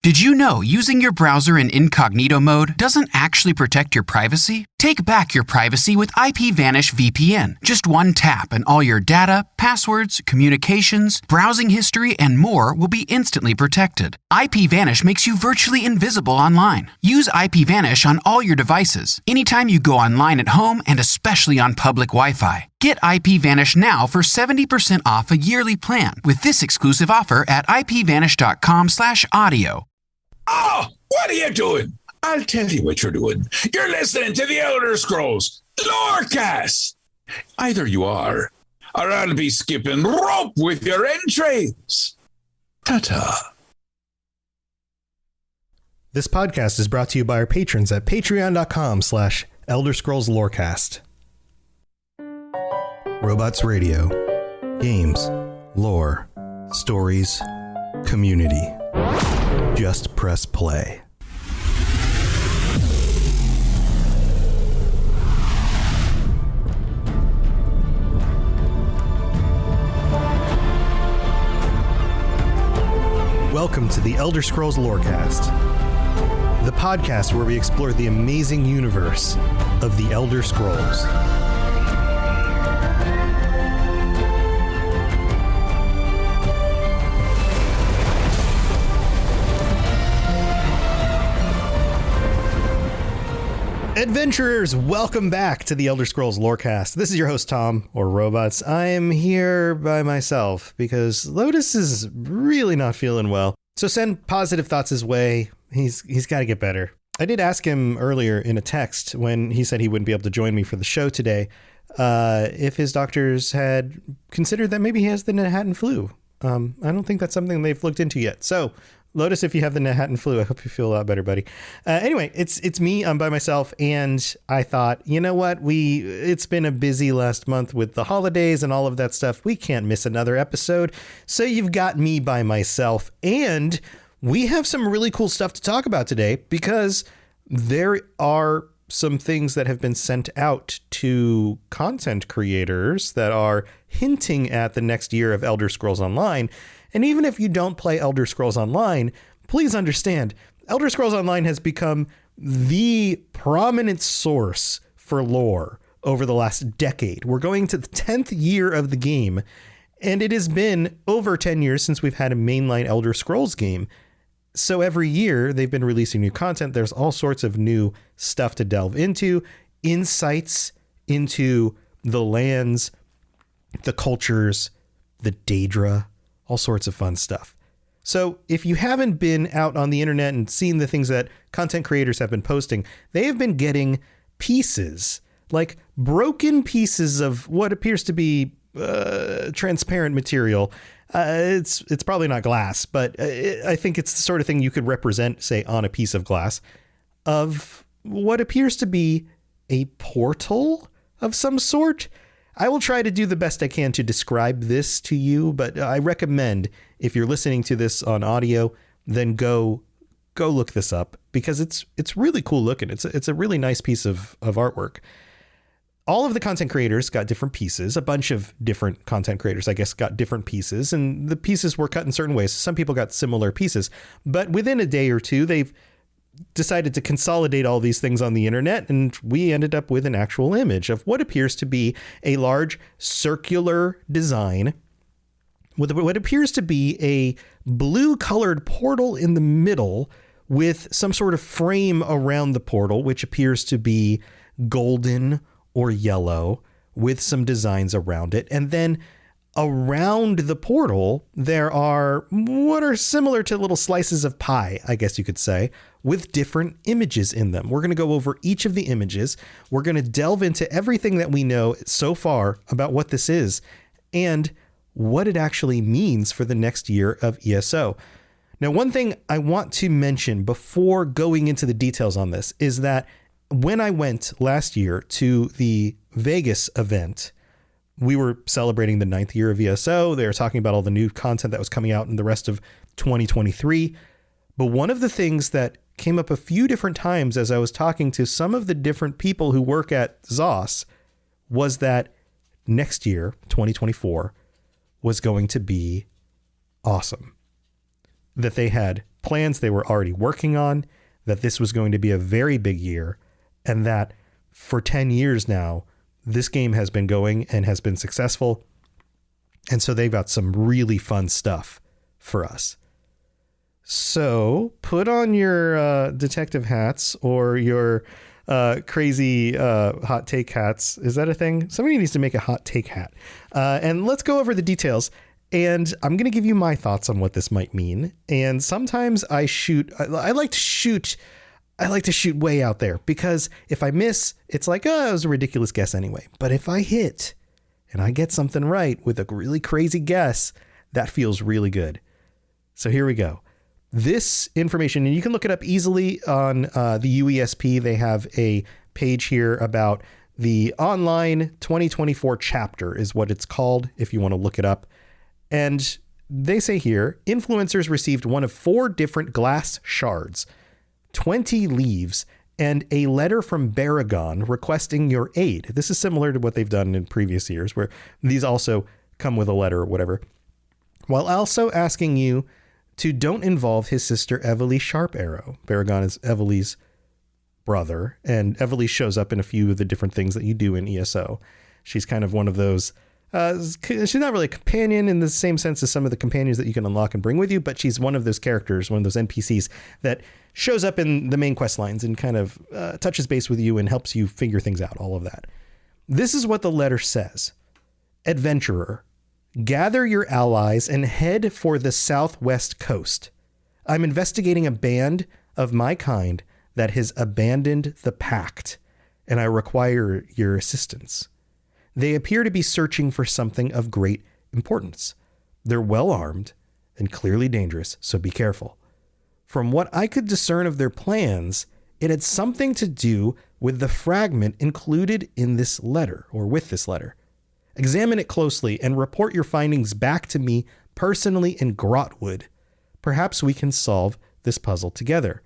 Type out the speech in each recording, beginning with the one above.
Did you know using your browser in incognito mode doesn't actually protect your privacy? Take back your privacy with IPVanish VPN. Just one tap and all your data, passwords, communications, browsing history, and more will be instantly protected. IPVanish makes you virtually invisible online. Use IPVanish on all your devices, anytime you go online at home and especially on public Wi-Fi. Get IPVanish now for 70% off a yearly plan with this exclusive offer at ipvanish.com/audio. Oh, what are you doing? I'll tell you what you're doing. You're listening to the Elder Scrolls Lorecast. Either you are, or I'll be skipping rope with your entrails. Ta-ta. This podcast is brought to you by our patrons at patreon.com/Elder Scrolls Lorecast. Robots Radio. Games. Lore. Stories. Community. Just press play. Welcome to the Elder Scrolls Lorecast, the podcast where we explore the amazing universe of the Elder Scrolls. Adventurers, welcome back to the Elder Scrolls Lorecast. This is your host, Tom, or Robots. I am here by myself because Lotus is really not feeling well. So send positive thoughts his way. He's got to get better. I did ask him earlier in a text when he said he wouldn't be able to join me for the show today, if his doctors had considered that maybe he has the Manhattan flu. I don't think that's something they've looked into yet. So Lotus, if you have the Manhattan flu, I hope you feel a lot better, buddy. Anyway, it's me. I'm by myself, and I thought, you know what? It's been a busy last month with the holidays and all of that stuff. We can't miss another episode. So you've got me by myself, and we have some really cool stuff to talk about today because there are some things that have been sent out to content creators that are hinting at the next year of Elder Scrolls Online. And even if you don't play Elder Scrolls Online, please understand, Elder Scrolls Online has become the prominent source for lore over the last decade. We're going to the 10th year of the game, and it has been over 10 years since we've had a mainline Elder Scrolls game. So every year they've been releasing new content. There's all sorts of new stuff to delve into, insights into the lands, the cultures, the Daedra, all sorts of fun stuff. So if you haven't been out on the internet and seen the things that content creators have been posting, they have been getting pieces, like broken pieces of what appears to be transparent material. It's probably not glass, but I think it's the sort of thing you could represent, say, on a piece of glass, of what appears to be a portal of some sort. I will try to do the best I can to describe this to you, but I recommend if you're listening to this on audio, then go look this up because it's really cool looking. It's a really nice piece of artwork. All of the content creators got different pieces. A bunch of different content creators, I guess, got different pieces, and the pieces were cut in certain ways. Some people got similar pieces, but within a day or two, they've decided to consolidate all these things on the internet, and we ended up with an actual image of what appears to be a large circular design with what appears to be a blue colored portal in the middle with some sort of frame around the portal, which appears to be golden or yellow with some designs around it. And then around the portal, there are what are similar to little slices of pie, I guess you could say, with different images in them. We're going to go over each of the images. We're going to delve into everything that we know so far about what this is and what it actually means for the next year of ESO. Now, one thing I want to mention before going into the details on this is that when I went last year to the Vegas event, we were celebrating the 9th year of ESO. They were talking about all the new content that was coming out in the rest of 2023. But one of the things that came up a few different times as I was talking to some of the different people who work at ZOS was that next year, 2024, was going to be awesome. That they had plans they were already working on, that this was going to be a very big year, and that for 10 years now, this game has been going and has been successful. And so they've got some really fun stuff for us. So put on your detective hats or your crazy hot take hats. Is that a thing? Somebody needs to make a hot take hat. And let's go over the details. And I'm going to give you my thoughts on what this might mean. And sometimes I like to shoot way out there, because if I miss, it's like, oh, it was a ridiculous guess anyway. But if I hit and I get something right with a really crazy guess, that feels really good. So here we go. This information, and you can look it up easily on the UESP. They have a page here about the online 2024 chapter is what it's called, if you want to look it up. And they say here, influencers received one of 4 different glass shards, 20 leaves, and a letter from Baragon requesting your aid. This is similar to what they've done in previous years, where these also come with a letter or whatever, while also asking you to don't involve his sister Evely Sharp Arrow. Baragon is Evely's brother, and Evely shows up in a few of the different things that you do in ESO. She's kind of one of those, she's not really a companion in the same sense as some of the companions that you can unlock and bring with you, but she's one of those characters, one of those NPCs that shows up in the main quest lines and kind of touches base with you and helps you figure things out, all of that. This is what the letter says. Adventurer, gather your allies and head for the southwest coast. I'm investigating a band of my kind that has abandoned the pact, and I require your assistance. They appear to be searching for something of great importance. They're well armed and clearly dangerous, so be careful. From what I could discern of their plans, it had something to do with the fragment included in this letter, or with this letter. Examine it closely and report your findings back to me personally in Grotwood. Perhaps we can solve this puzzle together.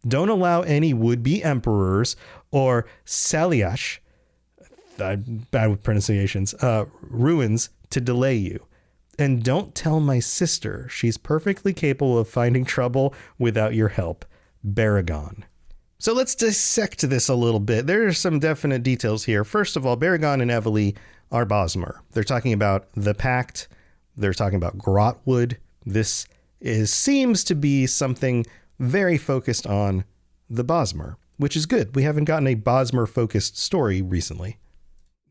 Don't allow any would-be emperors or Saliash, bad with pronunciations, ruins to delay you. And don't tell my sister. She's perfectly capable of finding trouble without your help. Baragon. So let's dissect this a little bit. There are some definite details here. First of all, Baragon and Evely are Bosmer. They're talking about the Pact. They're talking about Grotwood. This seems to be something very focused on the Bosmer, which is good. We haven't gotten a Bosmer-focused story recently.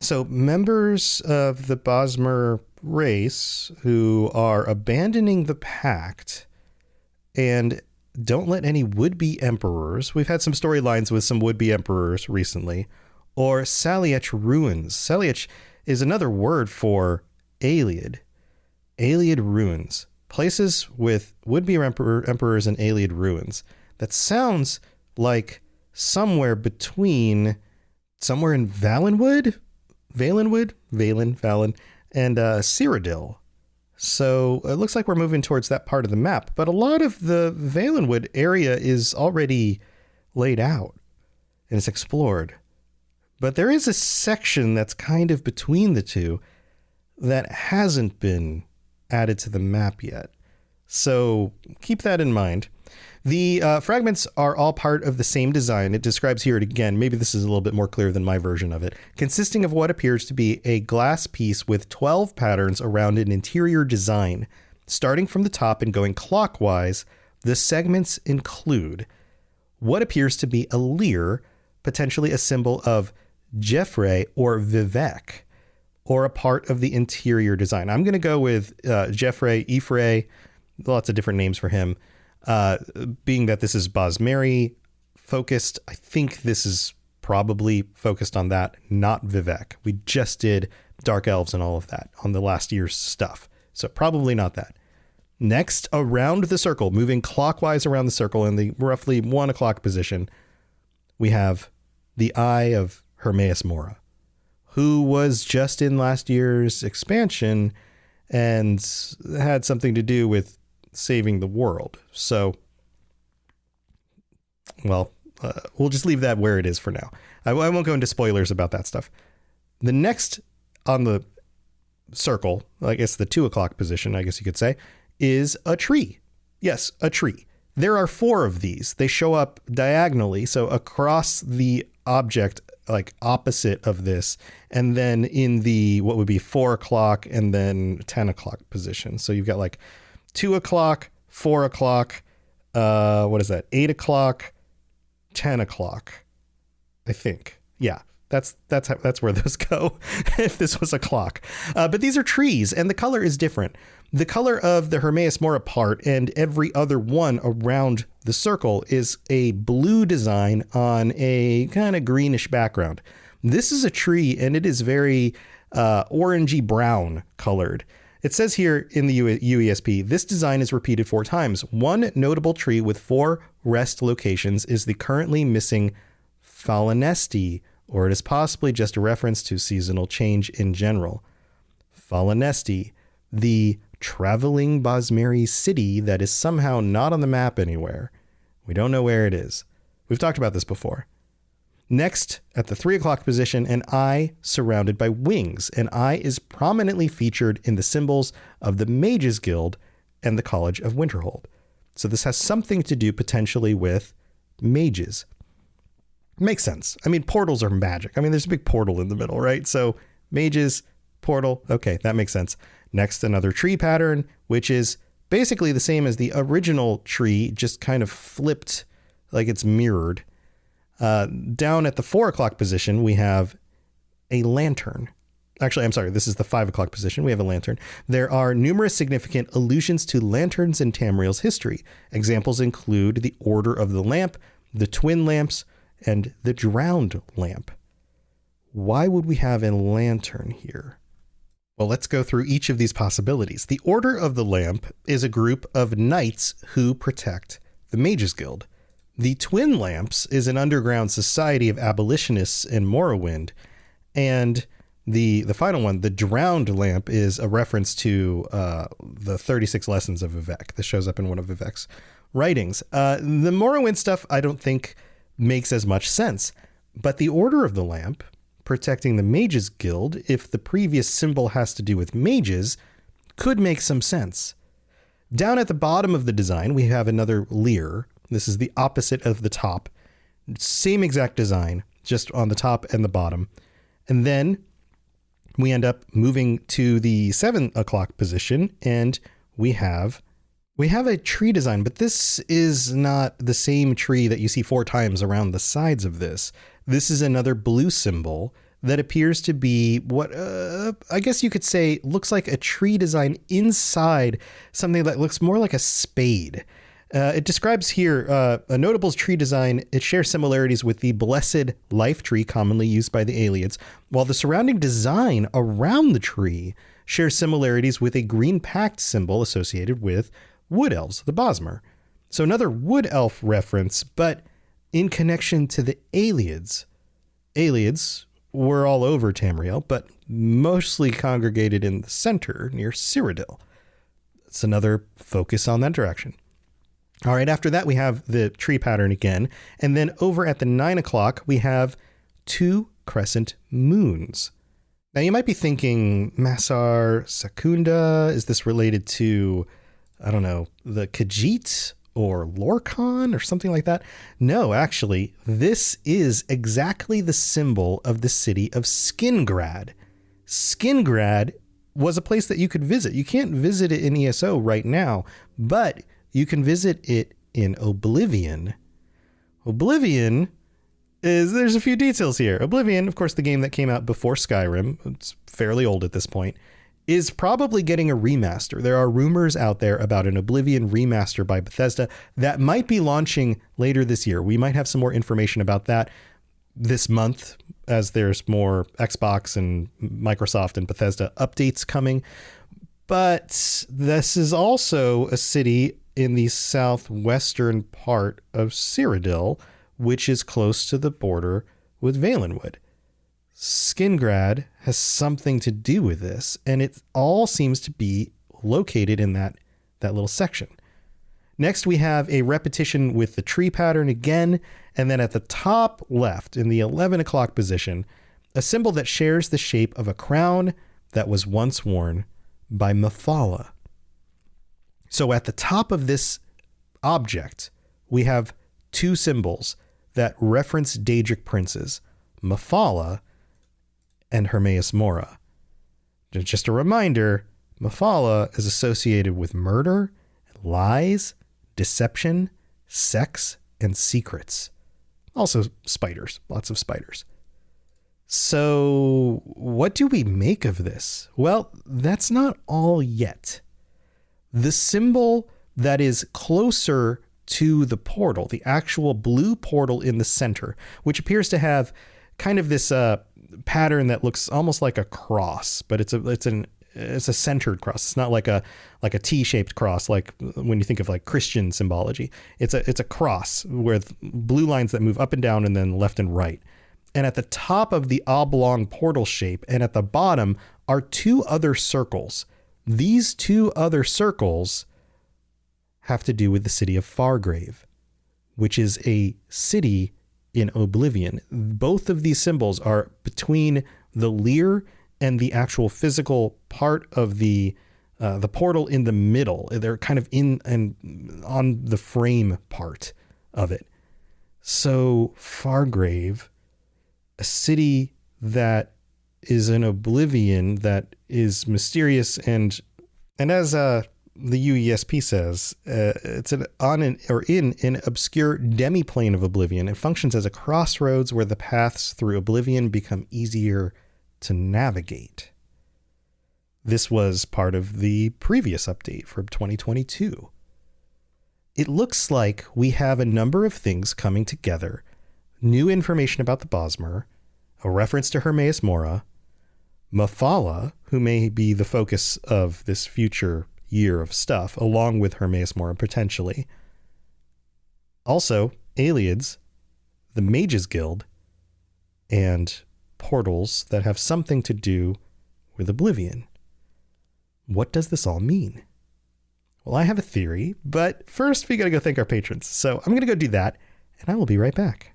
So members of the Bosmer race who are abandoning the Pact and don't let any would-be emperors, we've had some storylines with some would-be emperors recently, or Saliach ruins. Saliach is another word for Ayleid. Ayleid ruins. Places with would-be emperors and Ayleid ruins. That sounds like somewhere in Valenwood, Valen, and Cyrodiil. So it looks like we're moving towards that part of the map, but a lot of the Valenwood area is already laid out and it's explored. But there is a section that's kind of between the two that hasn't been added to the map yet. So keep that in mind. The fragments are all part of the same design. It describes here again, maybe this is a little bit more clear than my version of it, consisting of what appears to be a glass piece with 12 patterns around an interior design. Starting from the top and going clockwise, the segments include what appears to be a lyre, potentially a symbol of Jeffrey or Vivek, or a part of the interior design. I'm going to go with Jeffrey, Ifrey, lots of different names for him. Being that this is Bosmeri focused, I think this is probably focused on that, not Vivek. We just did Dark Elves and all of that on the last year's stuff. So probably not that. Next, around the circle, moving clockwise around the circle in the roughly 1 o'clock position, we have the Eye of Hermaeus Mora, who was just in last year's expansion and had something to do with saving the world. So, well, we'll just leave that where it is for now. I won't go into spoilers about that stuff. The next on the circle, I guess the 2 o'clock position, I guess you could say, is a tree. Yes, a tree. There are 4 of these. They show up diagonally, so across the object, like opposite of this, and then in the what would be 4 o'clock and then 10 o'clock position. So you've got like 2 o'clock, 4 o'clock, what is that? 8 o'clock, 10 o'clock, I think. Yeah. That's where those go if this was a clock. But these are trees, and the color is different. The color of the Hermaeus Mora part and every other one around the circle is a blue design on a kind of greenish background. This is a tree, and it is very orangey brown colored. It says here in the UESP, this design is repeated 4 times. One notable tree with 4 rest locations is the currently missing Falanesti, or it is possibly just a reference to seasonal change in general. Falanesti, the traveling Bosmeri city that is somehow not on the map anywhere. We don't know where it is. We've talked about this before. Next, at the 3 o'clock position, an eye surrounded by wings. An eye is prominently featured in the symbols of the Mages Guild and the College of Winterhold. So this has something to do potentially with mages. Makes sense. I mean, portals are magic. I mean, there's a big portal in the middle, right? So mages, portal. Okay, that makes sense. Next, another tree pattern, which is basically the same as the original tree, just kind of flipped like it's mirrored. Down at the 4 o'clock position, we have a lantern. Actually, I'm sorry, this is the 5 o'clock position. We have a lantern. There are numerous significant allusions to lanterns in Tamriel's history. Examples include the Order of the Lamp, the Twin Lamps, and the Drowned Lamp. Why would we have a lantern here? Well, let's go through each of these possibilities. The Order of the Lamp is a group of knights who protect the Mages Guild. The Twin Lamps is an underground society of abolitionists in Morrowind. And the final one, the Drowned Lamp, is a reference to the 36 Lessons of Vivec. This shows up in one of Vivec's writings. The Morrowind stuff, I don't think makes as much sense. But the Order of the Lamp, protecting the Mages Guild, if the previous symbol has to do with mages, could make some sense. Down at the bottom of the design, we have another Leer. This is the opposite of the top. Same exact design, just on the top and the bottom. And then we end up moving to the 7 o'clock position, and we have a tree design, but this is not the same tree that you see 4 times around the sides of this. This is another blue symbol that appears to be what I guess you could say looks like a tree design inside something that looks more like a spade. It describes here a notable tree design. It shares similarities with the Blessed Life Tree commonly used by the Ayleids, while the surrounding design around the tree shares similarities with a green pact symbol associated with Wood Elves, the Bosmer. So another Wood Elf reference, but in connection to the Ayleids. Ayleids were all over Tamriel, but mostly congregated in the center near Cyrodiil. It's another focus on that direction. All right, after that, we have the tree pattern again. And then over at the 9 o'clock, we have 2 crescent moons. Now, you might be thinking, Massar Secunda, is this related to, I don't know, the Khajiit or Lorkhan or something like that? No, actually, this is exactly the symbol of the city of Skingrad. Skingrad was a place that you could visit. You can't visit it in ESO right now, but you can visit it in Oblivion. Oblivion there's a few details here. Oblivion, of course, the game that came out before Skyrim, it's fairly old at this point, is probably getting a remaster. There are rumors out there about an Oblivion remaster by Bethesda that might be launching later this year. We might have some more information about that this month as there's more Xbox and Microsoft and Bethesda updates coming. But this is also a city in the southwestern part of Cyrodiil, which is close to the border with Valenwood. Skingrad has something to do with this, and it all seems to be located in that little section. Next, we have a repetition with the tree pattern again, and then at the top left, in the 11 o'clock position, a symbol that shares the shape of a crown that was once worn by Mephala. So at the top of this object, we have two symbols that reference Daedric princes, Mephala and Hermaeus Mora. Just a reminder, Mephala is associated with murder, lies, deception, sex, and secrets. Also spiders, lots of spiders. So what do we make of this? Well, that's not all yet. The symbol that is closer to the portal, the actual blue portal in the center, which appears to have kind of this pattern that looks almost like a cross, but it's a centered cross. It's not like a T-shaped cross, like when you think of like Christian symbology. It's a cross with blue lines that move up and down and then left and right. And at the top of the oblong portal shape and at the bottom are two other circles. These two other circles have to do with the city of Fargrave, which is a city in Oblivion. Both of these symbols are between the Lear and the actual physical part of the portal in the middle. They're kind of in and on the frame part of it. So Fargrave, a city that is in Oblivion, that is mysterious, and as the UESP says, it's in an obscure demiplane of Oblivion. It functions as a crossroads where the paths through Oblivion become easier to navigate. This was part of the previous update from 2022. It looks like we have a number of things coming together. New information about the Bosmer, a reference to Hermaeus Mora, Mephala, who may be the focus of this future year of stuff, along with Hermaeus Mora potentially. Also, Aliads, the Mages Guild, and portals that have something to do with Oblivion. What does this all mean? Well, I have a theory, but first we gotta go thank our patrons. So I'm gonna go do that, and I will be right back.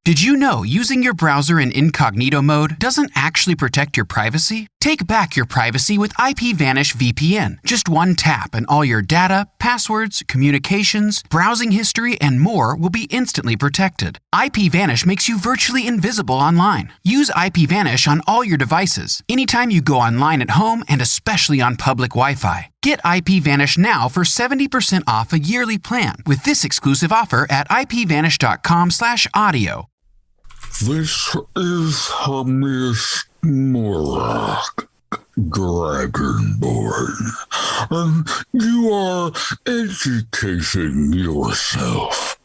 Did you know using your browser in incognito mode doesn't actually protect your privacy? Take back your privacy with IPVanish VPN. Just one tap and all your data, passwords, communications, browsing history, and more will be instantly protected. IPVanish makes you virtually invisible online. Use IPVanish on all your devices, anytime you go online at home and especially on public Wi-Fi. Get IPVanish now for 70% off a yearly plan with this exclusive offer at ipvanish.com/audio. This is Hermaeus Mora, Dragonborn, and you are educating yourself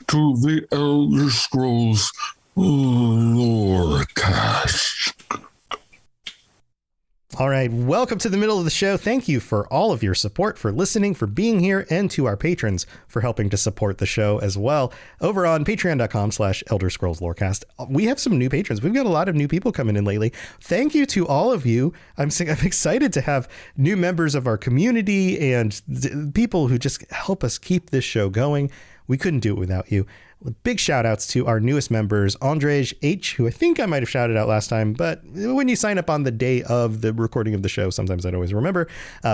to the Elder Scrolls Lorecast. All right, welcome to the middle of the show. Thank you for all of your support, for listening, for being here, and to our patrons for helping to support the show as well. Over on patreon.com/Elder Scrolls Lorecast, we have some new patrons. We've got a lot of new people coming in lately. Thank you to all of you. I'm excited to have new members of our community and people who just help us keep this show going. We couldn't do it without you. Big shout outs to our newest members, Andrej H., who I think I might have shouted out last time, but when you sign up on the day of the recording of the show, sometimes I don't always remember.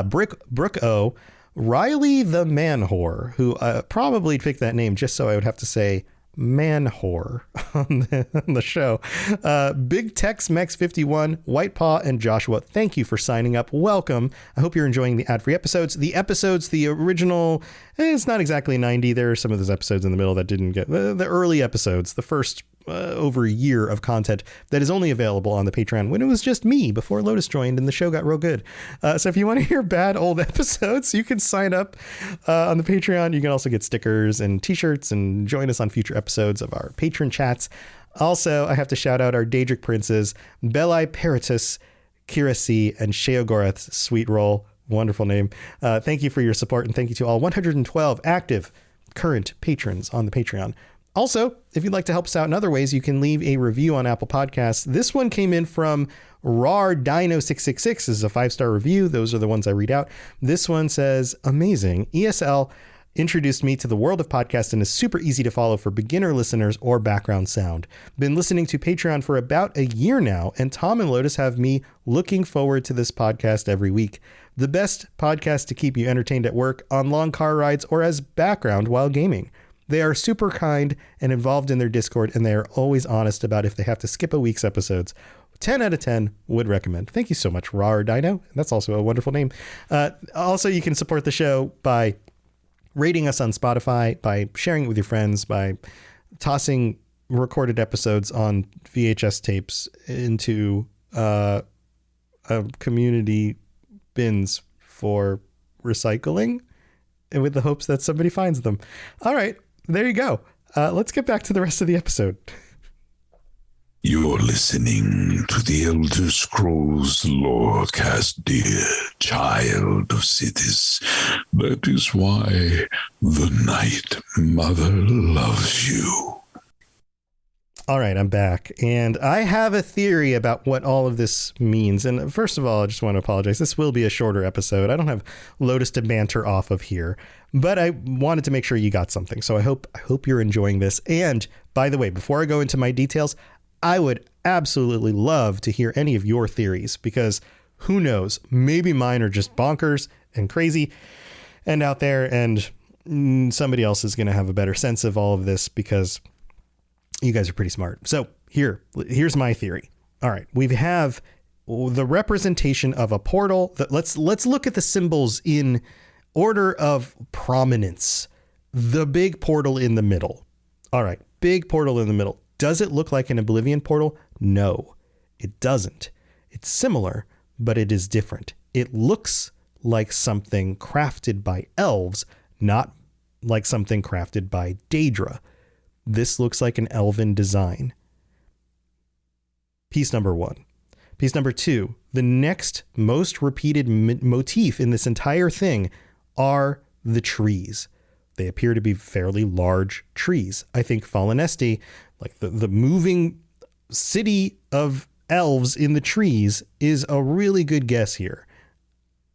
Brooke O., Riley the Man Whore, who probably picked that name just so I would have to say Man Whore on the show. Big Tex Mex 51, White Paw, and Joshua, thank you for signing up. Welcome. I hope you're enjoying the ad-free episodes. The original, it's not exactly 90. There are some of those episodes in the middle that didn't get the early episodes, the first over a year of content that is only available on the Patreon when it was just me before Lotus joined and the show got real good. So if you want to hear bad old episodes, you can sign up on the Patreon. You can also get stickers and t-shirts and join us on future episodes of our patron chats. Also, I have to shout out our Daedric princes, Belai Peritus, Kira C, and Sheogorath Sweet Roll. Wonderful name. Thank you for your support, and thank you to all 112 active current patrons on the Patreon. Also, if you'd like to help us out in other ways, you can leave a review on Apple Podcasts. This one came in from Rar Dino 666. This is a 5-star review. Those are the ones I read out. This one says, amazing. ESL introduced me to the world of podcast and is super easy to follow for beginner listeners or background sound. Been listening to Patreon for about a year now, and Tom and Lotus have me looking forward to this podcast every week. the best podcast to keep you entertained at work, on long car rides, or as background while gaming. They are super kind and involved in their Discord, and they are always honest about if they have to skip a week's episodes. 10 out of 10 would recommend. Thank you so much, Raw or Dino. That's also a wonderful name. Also, you can support the show by rating us on Spotify, by sharing it with your friends, by tossing recorded episodes on VHS tapes into community bins for recycling, and with the hopes that somebody finds them. All right, there you go. Let's get back to the rest of the episode. You're listening to the Elder Scrolls Lorecast, dear child of cities. That is why the Night Mother loves you. All right, I'm back, and I have a theory about what all of this means. And first of all, I just want to apologize. This will be a shorter episode. I don't have Lotus to banter off of here, but I wanted to make sure you got something. So I hope you're enjoying this. And by the way, before I go into my details, I would absolutely love to hear any of your theories, because who knows, maybe mine are just bonkers and crazy and out there, and somebody else is going to have a better sense of all of this because you guys are pretty smart. So here's my theory. All right, we have the representation of a portal. Let's look at the symbols in order of prominence. The big portal in the middle. All right, big portal in the middle. Does it look like an Oblivion portal? No, it doesn't. It's similar, but it is different. It looks like something crafted by elves, not like something crafted by Daedra. This looks like an elven design. Piece number one. Piece number two, the next most repeated motif in this entire thing are the trees. They appear to be fairly large trees. I think Fallen Esti, like the moving city of elves in the trees, is a really good guess here.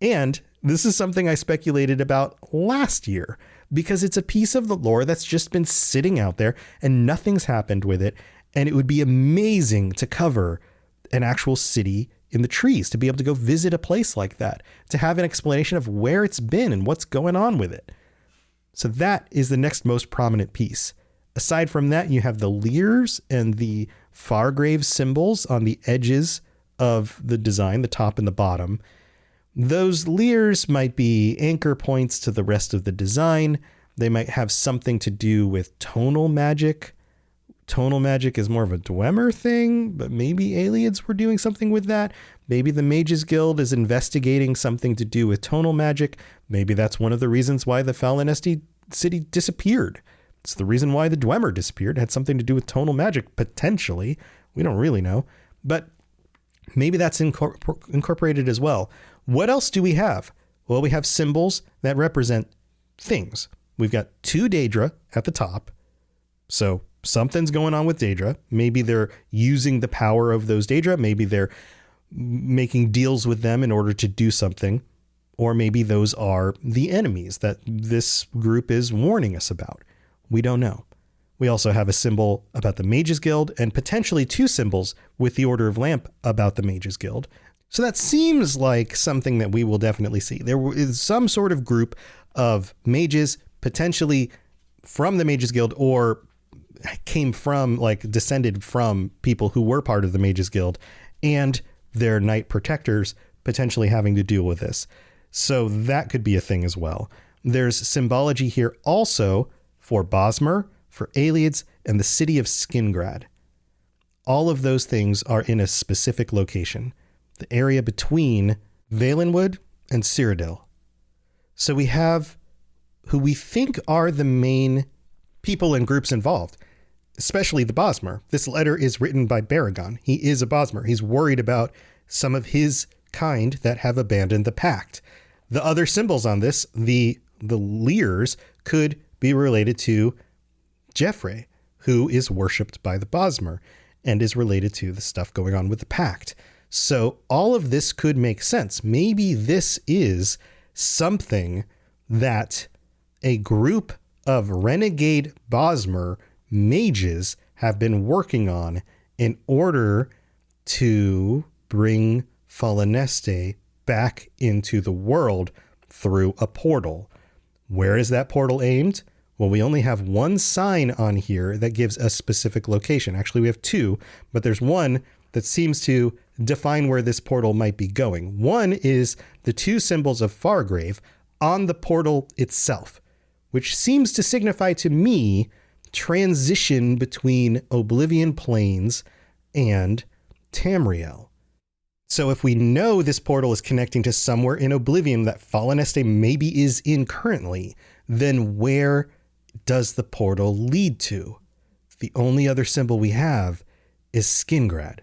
And this is something I speculated about last year, because it's a piece of the lore that's just been sitting out there and nothing's happened with it. And it would be amazing to cover an actual city in the trees, to be able to go visit a place like that, to have an explanation of where it's been and what's going on with it. So that is the next most prominent piece. Aside from that, you have the leers and the Fargrave symbols on the edges of the design, the top and the bottom. Those leers might be anchor points to the rest of the design. They might have something to do with tonal magic. Tonal magic is more of a Dwemer thing, but maybe Ayleids were doing something with that. Maybe the Mages Guild is investigating something to do with tonal magic. Maybe that's one of the reasons why the Fallen Esti city disappeared. It's the reason why the Dwemer disappeared. It had something to do with tonal magic, potentially. We don't really know. But maybe that's incorporated as well. What else do we have? Well, we have symbols that represent things. We've got two Daedra at the top. So something's going on with Daedra. Maybe they're using the power of those Daedra. Maybe they're making deals with them in order to do something. Or maybe those are the enemies that this group is warning us about. We don't know. We also have a symbol about the Mages Guild, and potentially two symbols with the Order of Lamp about the Mages Guild. So that seems like something that we will definitely see. There is some sort of group of mages, potentially from the Mages Guild, or came from, like, descended from people who were part of the Mages Guild, and their knight protectors potentially having to deal with this. So that could be a thing as well. There's symbology here also for Bosmer, for Ayleids, and the city of Skingrad. All of those things are in a specific location, the area between Valenwood and Cyrodiil. So we have who we think are the main people and groups involved, especially the Bosmer. This letter is written by Baragon. He is a Bosmer. He's worried about some of his kind that have abandoned the pact. The other symbols on this, the leers, could be related to Jeffrey, who is worshipped by the Bosmer and is related to the stuff going on with the pact. So all of this could make sense. Maybe this is something that a group of renegade Bosmer mages have been working on in order to bring Fallen Esti back into the world through a portal. Where is that portal aimed? Well, we only have one sign on here that gives a specific location. Actually, we have two, but there's one that seems to define where this portal might be going. One is the two symbols of Fargrave on the portal itself, which seems to signify to me transition between Oblivion Plains and Tamriel. So if we know this portal is connecting to somewhere in Oblivion that Fallen Este maybe is in currently, then where does the portal lead to? The only other symbol we have is Skingrad,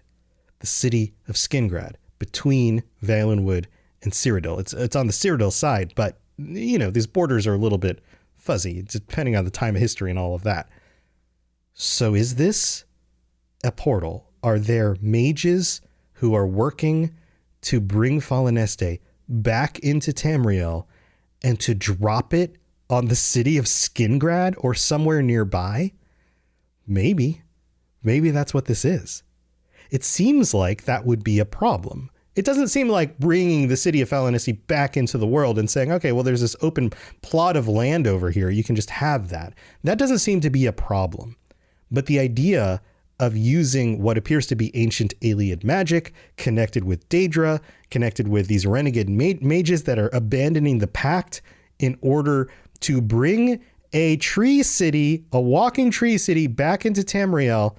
the city of Skingrad, between Valenwood and Cyrodiil. It's on the Cyrodiil side, but, you know, these borders are a little bit fuzzy, depending on the time of history and all of that. So is this a portal? Are there mages who are working to bring Fallen Este back into Tamriel and to drop it on the city of Skingrad or somewhere nearby? Maybe that's what this is. It seems like that would be a problem. It doesn't seem like bringing the city of Fallen Este back into the world and saying, okay, well, there's this open plot of land over here. You can just have that. That doesn't seem to be a problem. But the idea of using what appears to be ancient Ayleid magic connected with Daedra, connected with these renegade mages that are abandoning the pact in order to bring a tree city, a walking tree city, back into Tamriel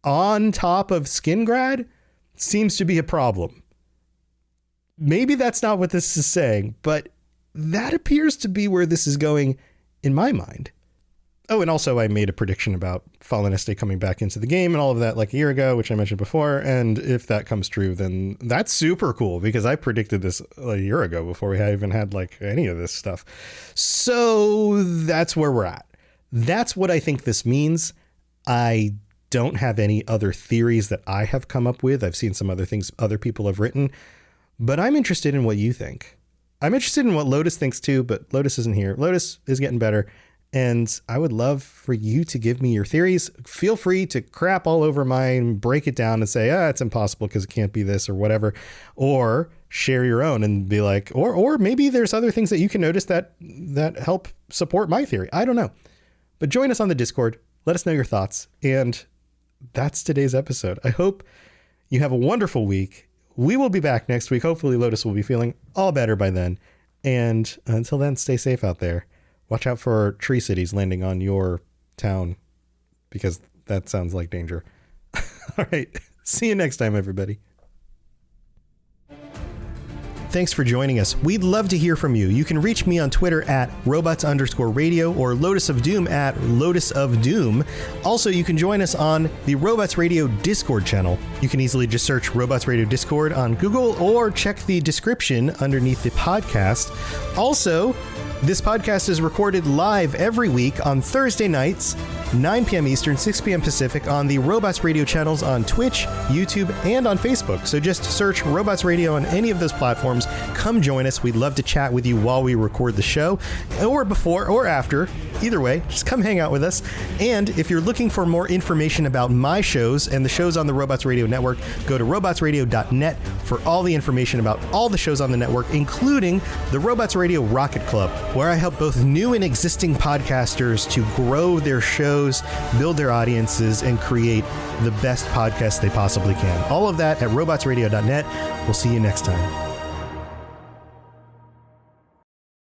on top of Skingrad seems to be a problem. Maybe that's not what this is saying, but that appears to be where this is going in my mind. Oh, and also I made a prediction about Fallen Este coming back into the game and all of that like a year ago, which I mentioned before. And if that comes true, then that's super cool because I predicted this a year ago before we even had like any of this stuff. So that's where we're at. That's what I think this means. I don't have any other theories that I have come up with. I've seen some other things other people have written, but I'm interested in what you think. I'm interested in what Lotus thinks too, but Lotus isn't here. Lotus is getting better. And I would love for you to give me your theories. Feel free to crap all over mine, break it down and say, it's impossible because it can't be this or whatever, or share your own and be like, or maybe there's other things that you can notice that help support my theory. I don't know, but join us on the Discord. Let us know your thoughts. And that's today's episode. I hope you have a wonderful week. We will be back next week. Hopefully Lotus will be feeling all better by then. And until then, stay safe out there. Watch out for tree cities landing on your town because that sounds like danger. All right. See you next time, everybody. Thanks for joining us. We'd love to hear from you. You can reach me on Twitter at robots_radio or Lotus of Doom at Lotus of Doom. Also, you can join us on the Robots Radio Discord channel. You can easily just search Robots Radio Discord on Google or check the description underneath the podcast. Also, this podcast is recorded live every week on Thursday nights, 9 p.m. Eastern, 6 p.m. Pacific on the Robots Radio channels on Twitch, YouTube, and on Facebook. So just search Robots Radio on any of those platforms. Come join us. We'd love to chat with you while we record the show, or before or after. Either way, just come hang out with us. And if you're looking for more information about my shows and the shows on the Robots Radio Network, go to robotsradio.net for all the information about all the shows on the network, including the Robots Radio Rocket Club, where I help both new and existing podcasters to grow their shows, build their audiences, and create the best podcasts they possibly can. All of that at robotsradio.net. We'll see you next time.